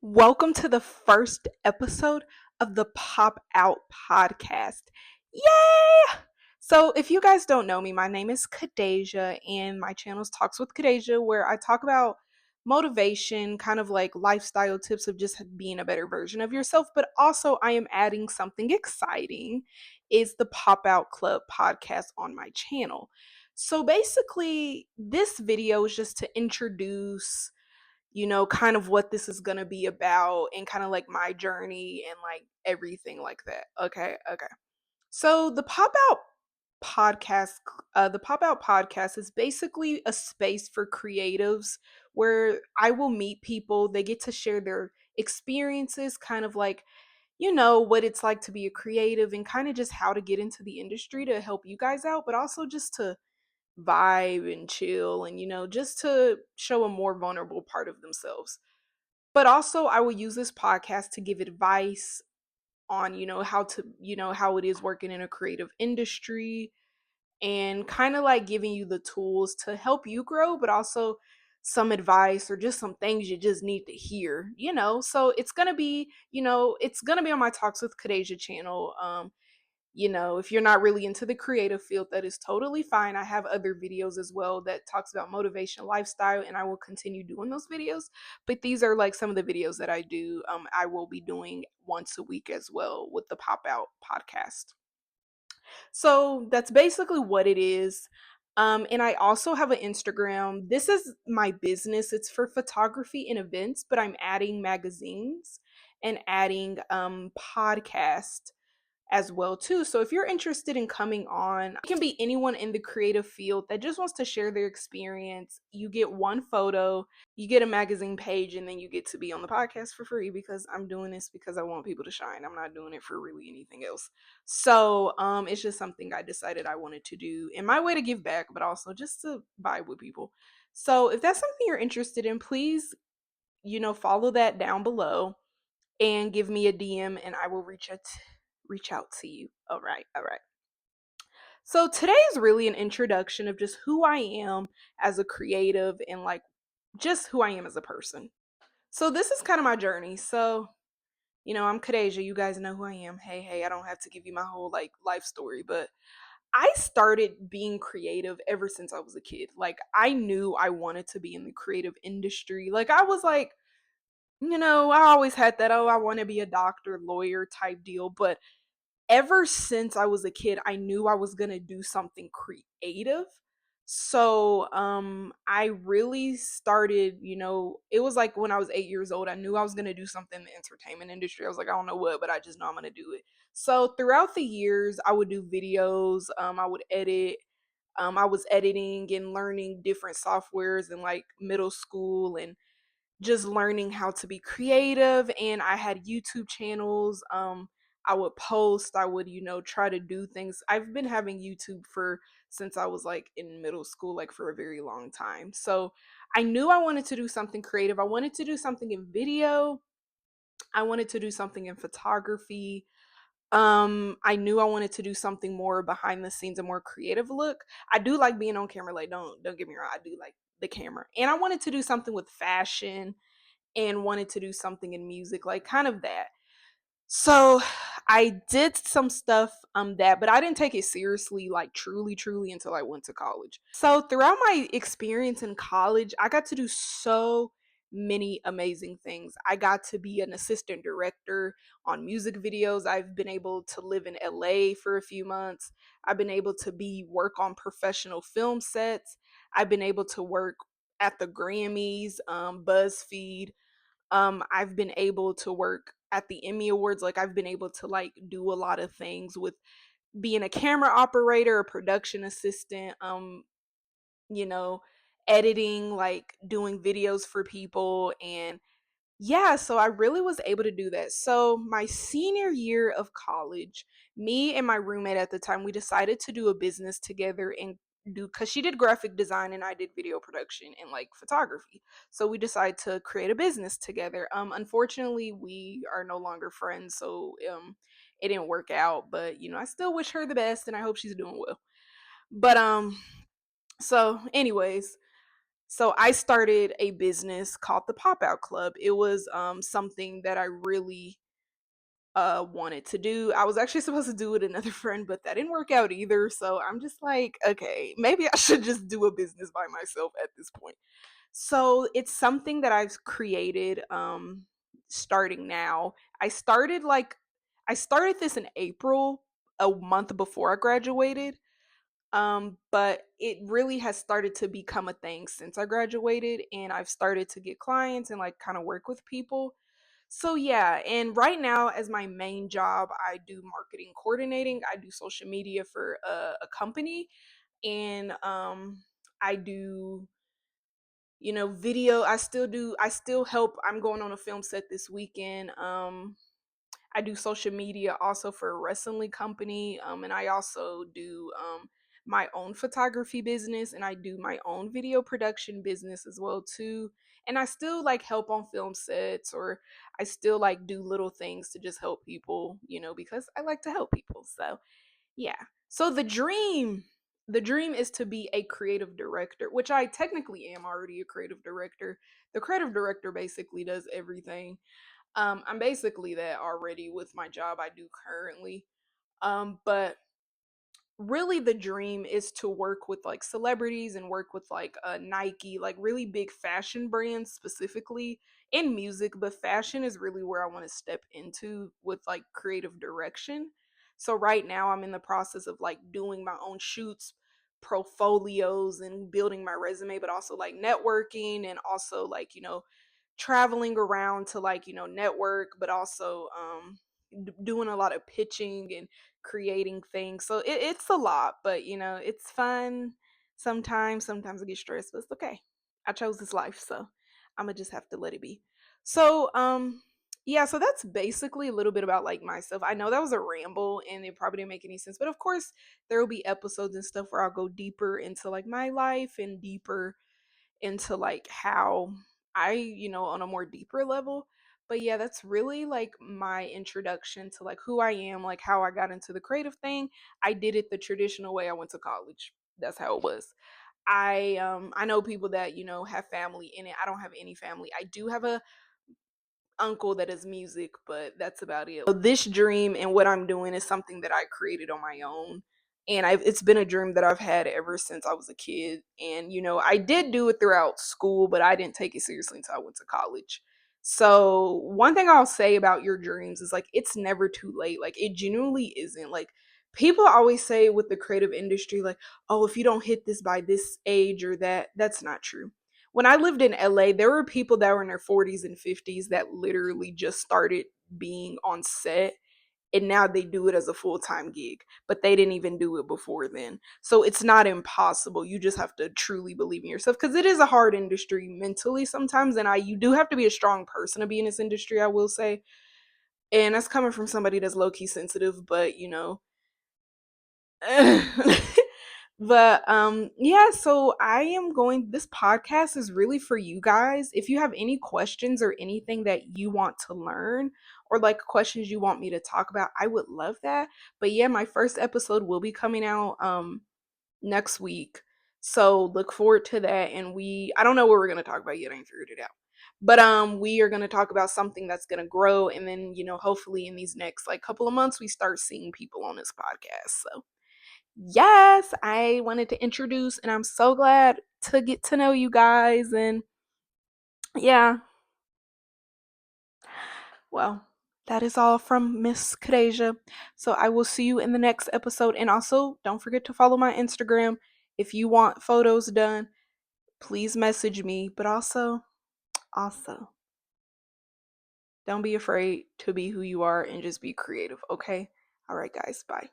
Welcome to the first episode of the Pop Out podcast. Yay! So, if you guys don't know me, my name is Kadeja, and my channel is Talks with Kadeja, where I talk about motivation, kind of like lifestyle tips of just being a better version of yourself. But also, I am adding something exciting: is the Pop Out Club podcast on my channel. So, basically, this video is just to introduce kind of what this is going to be about and kind of like my journey and like everything like that. Okay. So podcast, the Pop Out podcast is basically a space for creatives where I will meet people. They get to share their experiences, kind of like, what it's like to be a creative and kind of just how to get into the industry to help you guys out, but also just to vibe and chill and, just to show a more vulnerable part of themselves. But also, I will use this podcast to give advice on, how it is working in a creative industry and kind of like giving you the tools to help you grow, but also some advice or just some things you just need to hear. So it's gonna be on my Talks with Kadeja channel. If you're not really into the creative field, that is totally fine. I have other videos as well that talks about motivation, lifestyle, and I will continue doing those videos. But these are like some of the videos that I do. I will be doing once a week as well with the Pop Out podcast. So that's basically what it is. And I also have an Instagram. This is my business. It's for photography and events, but I'm adding magazines and adding podcast as well too. So if you're interested in coming on, it can be anyone in the creative field that just wants to share their experience. You get one photo, you get a magazine page, and then you get to be on the podcast for free because I'm doing this because I want people to shine. I'm not doing it for really anything else. So it's just something I decided I wanted to do in my way to give back, but also just to vibe with people. So if that's something you're interested in, please, follow that down below and give me a DM and I will reach out to you. All right. So today is really an introduction of just who I am as a creative and like just who I am as a person. So this is kind of my journey. So, I'm Kadeja. You guys know who I am. Hey, I don't have to give you my whole like life story, but I started being creative ever since I was a kid. Like I knew I wanted to be in the creative industry. Like I was like, I always had that, oh, I want to be a doctor, lawyer type deal, but ever since I was a kid, I knew I was going to do something creative. So, I really started, it was like when I was 8 years old, I knew I was going to do something in the entertainment industry. I was like, I don't know what, but I just know I'm going to do it. So, throughout the years, I would do videos, I would edit. I was editing and learning different softwares in like middle school and just learning how to be creative, and I had YouTube channels. I would post, I would, try to do things. I've been having YouTube for since I was like in middle school, like for a very long time. So I knew I wanted to do something creative. I wanted to do something in video. I wanted to do something in photography. I knew I wanted to do something more behind the scenes, a more creative look. I do like being on camera, like don't get me wrong, I do like the camera. And I wanted to do something with fashion and wanted to do something in music, like kind of that. So I did some stuff that, but I didn't take it seriously, like truly until I went to college. So throughout my experience in college, I got to do so many amazing things. I got to be an assistant director on music videos. I've been able to live in LA for a few months. I've been able to be work on professional film sets. I've been able to work at the Grammys, BuzzFeed. I've been able to work at the Emmy Awards. Like I've been able to like do a lot of things with being a camera operator, a production assistant, you know, editing, like doing videos for people. And yeah, so I really was able to do that. So my senior year of college, me and my roommate at the time, we decided to do a business together and do, because she did graphic design and I did video production and like photography. So we decided to create a business together. Unfortunately, we are no longer friends, so it didn't work out. But I still wish her the best and I hope she's doing well. But so anyways, So I started a business called the Popout Club. It was something that I really wanted to do. I was actually supposed to do it with another friend, but that didn't work out either. So I'm just like, okay, maybe I should just do a business by myself at this point. So it's something that I've created starting now. I started like I started this in April, a month before I graduated. But it really has started to become a thing since I graduated, and I've started to get clients and like kind of work with people. So yeah, and right now as my main job, I do marketing coordinating. I do social media for a company, and I do, video. I still help. I'm going on a film set this weekend. I do social media also for a wrestling company, and I also do my own photography business, and I do my own video production business as well too. And I still like help on film sets, or I still like do little things to just help people, because I like to help people. So yeah. So the dream is to be a creative director, which I technically am already a creative director. The creative director basically does everything. I'm basically that already with my job I do currently. But really the dream is to work with like celebrities and work with like Nike, like really big fashion brands specifically in music, but fashion is really where I want to step into with like creative direction. So right now I'm in the process of like doing my own shoots, portfolios and building my resume, but also like networking and also like, traveling around to like, network, but also doing a lot of pitching and creating things. So it's a lot, but it's fun sometimes. Sometimes I get stressed, but it's okay. I chose this life, so I'm gonna just have to let it be. So yeah, so that's basically a little bit about like myself. I know that was a ramble and it probably didn't make any sense, but of course there will be episodes and stuff where I'll go deeper into like my life and deeper into like how I, on a more deeper level. But yeah, that's really like my introduction to like who I am, like how I got into the creative thing. I did it the traditional way. I went to college. That's how it was. I know people that, have family in it. I don't have any family. I do have a uncle that is music, but that's about it. So this dream and what I'm doing is something that I created on my own. And it's been a dream that I've had ever since I was a kid. And, I did do it throughout school, but I didn't take it seriously until I went to college. So, one thing I'll say about your dreams is like, it's never too late. Like, it genuinely isn't. Like, people always say with the creative industry, like, oh, if you don't hit this by this age or that, that's not true. When I lived in LA, there were people that were in their 40s and 50s that literally just started being on set, and now they do it as a full-time gig, but they didn't even do it before then. So it's not impossible. You just have to truly believe in yourself, because it is a hard industry mentally sometimes, and you do have to be a strong person to be in this industry, I will say. And that's coming from somebody that's low-key sensitive, but but yeah, so I am going this podcast is really for you guys. If you have any questions or anything that you want to learn, or like questions you want me to talk about, I would love that. But yeah, my first episode will be coming out next week. So look forward to that. And I don't know what we're going to talk about yet. I ain't figured it out. But we are going to talk about something that's going to grow, and then, hopefully in these next like couple of months we start seeing people on this podcast. So yes, I wanted to introduce, and I'm so glad to get to know you guys. And yeah, well, that is all from Miss Kadeja. So I will see you in the next episode. And also, don't forget to follow my Instagram. If you want photos done, please message me. But also, don't be afraid to be who you are and just be creative, okay? All right, guys, bye.